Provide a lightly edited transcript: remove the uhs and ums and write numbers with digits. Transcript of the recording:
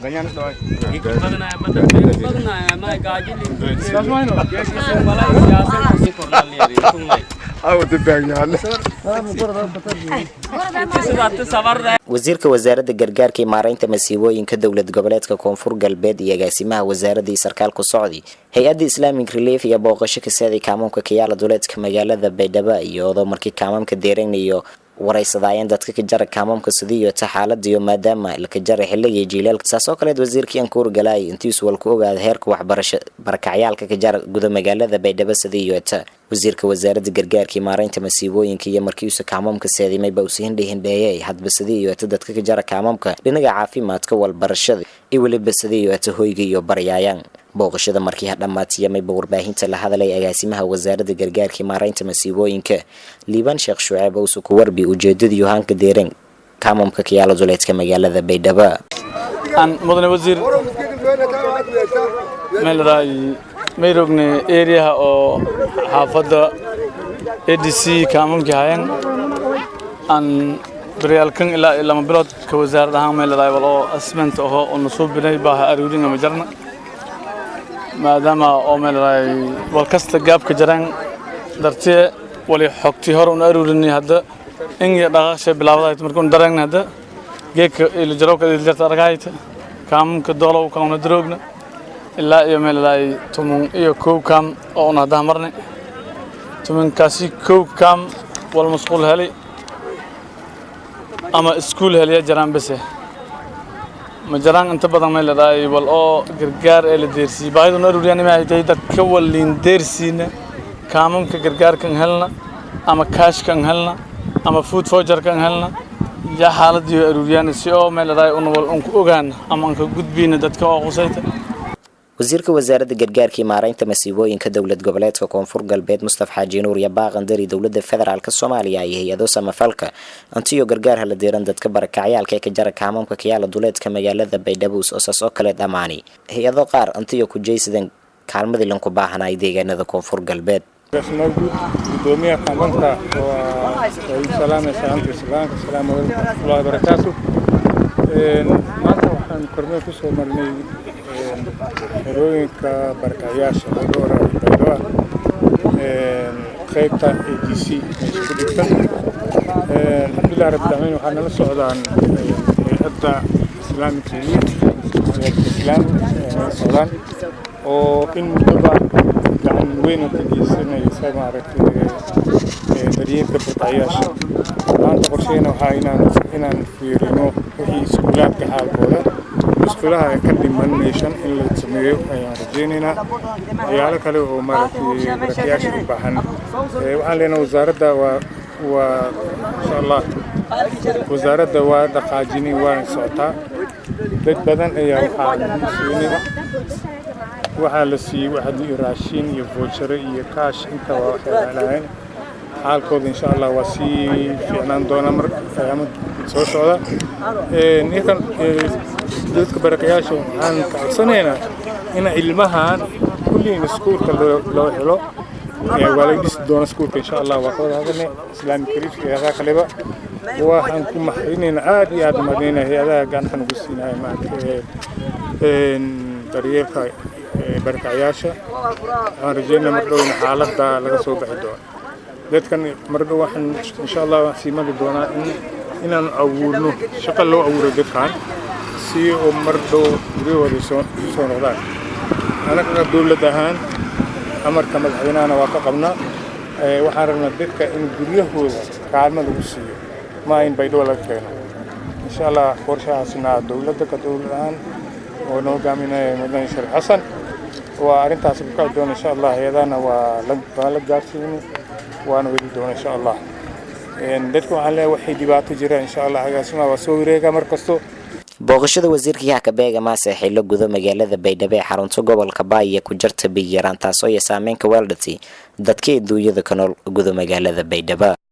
ganyan doy wasiirka wasaaradda gargaarka iyo maareynta masiibooyinka dowlad goboleedka Koonfur galbeed iyo agaasimaha wasaaradda sarkaalka socdi hay'adda Islamic Relief iyo booqasho ka saadi kaamamka kiyaala duleedka magaalada Baydhabo iyo markii kaamamka deereeynayo waraysadayeen dadka ka jar kaamamka sidii xaaladda iyo maadaama la ka jar xilliga jiilaalka saasoo kale wasiirkii aan kuur galay intiis wal ku ogaad heerka waxbarasho barakacyaalka ka jar gudaha magaalada Baydhabo sidii wasiirka wasaaradda gargaarka iyo maareynta masiibooyinka iyo markii uu kaamamka saadimay baa uu hindheeyay hadba sidii dadka ka jar kaamamka dhinaca caafimaadka wal barashada iyo waliba sidii hoyga iyo baryayaan booqashada markii dhamaatiyay may warbaahinta la hadalay agaasimaha wasaaradda gargaarka iyo maareynta masiibooyinka liiban sheekh shucayb oo ku warbi ujeedadii yohanka deeran kaamamka kiyaala duleedka magaalada Baydhabo aan mudane wasiir meerogne area oo xaafada ADC kaamamka hayan aan baryaalkan ilaa lama bilood ka wasaaradda ahaan meeladay walo asment oo nusub binay baa aruuringa ma jarna maadaama oo meeladay wal kasta gaabka jaraan dartee wali xogti hor u aruurinay hadda in dhaqaaqshay bilaawday markaan dareen hadda geedka ila jarowka ila jarta aragayta kaamamka doolow kaamna droogna ilaa iyo meeladay tumun iyo koob kaam oo nada marnay tumun kaasi koob kaam wal masquul heli ama iskuul heliya jaraan bas ma jaraan inta badan meeladay wal oo gargaar ee la deersii baayadu aruuriyaan ma ay dadka walin deersiina kaamamka gargaarkan helna ama cash kan helna ama food voucher kan helna ya xaaladii aruuriyaan si oo meeladay un ku ogaan ama ka gudbina dadka oo qosayta wasiirka wasaaradda gargaarka iyo maareynta masiibooyinka dowlad goboleedka Koonfur galbeed Mustafa Xaaji Nuur ya baaqandari dowladda federaalka Soomaaliya iyo hay'ado samafalka antiyo gargaar hal deeran dadka barakacyaalka ka jara kaamamka kiyaala duleedka magaalada Baydhabo oo kale dhamaani hay'ado qaar antiyo ku jeeysadeen kaalmadii lan ku baahanay deegaanada Koonfur galbeed gudoomiyaha kaamamka waa salaamu alaykum barakaatu maanta waxaan kormeer ku soo marnay xerooyinka barakayaasha doora Baydhabo qaybta ADC ku dhigtan alxamdulillah rabbil aalamiin waxaan la socdaan hay'adda Islamic Relief Sudan oo in muddo gacan weyn ka geysanaysa maaragtay daryeelka barakayaasha maanta qorsheena waxa inaan fiirino wixii iskuulaadka xaalkooda iskuulaha ka dhiman meeshan in la sameeyo ayaan rajaynaynaa ayaala kale oo maaragtay barakayaasha u baahan waxaan leenahay wasaaradda waa insha Allah wasaaradda waa dhaqaajinay waa socotaa dad badan ayaa waxaa la siiyay waxa raashin iyo voucher iyo cash inta waa xeelaan xaalkooda insha Allah waa si fiicnaan doona mar qiyaamad soo socda ninkan dadka barakayaasha waxaan ka codsanaynaa in ilmahan kulliin iskuulka loo helo waalidis doona iskuulka insha Allah waa kooda hadane Islamic Relief iyo kaleba waxaan ku maxrinayna aad iyo aad madina hay'adaha gacantan ugu siinahay maaragtay daryeelka barakayaasha aan rajaynaa mardow xaaladda laga soo bixi doono dadkan mardow waxaan insha Allah siimada doonaa inaan awoodno shaqo loo awooro dadkan si oo mardow guriyooda soo noqdaan anaga dawlad ahaan amarka madaxweynaha waa ka qabnaa waxaan rabnaa dadka in guriyahooda kaalmo lagu siiyo ma in Baydhabo laga keeno insha Allah qorshahaasna dawladda ka dawlad ahaan oo noo gaaminaya madaxweyne Sheekh Xasan waa arintaas ku kala doon insha Allah hay'adana waa la gaarsiinay waana wadi doon insha Allah dadku waxaan leeyahay waxay dhibaato jiraan insha Allah agaasima waa soo wareega markasto booqashada wasiirka ka beega maase xillo gudo magaalada Baydhabo xarunta gobolka Baay ku jirta biyaraan taasoo saameyn ka weeldhatay dadka duunyada ka nool gudo magaalada Baydhabo.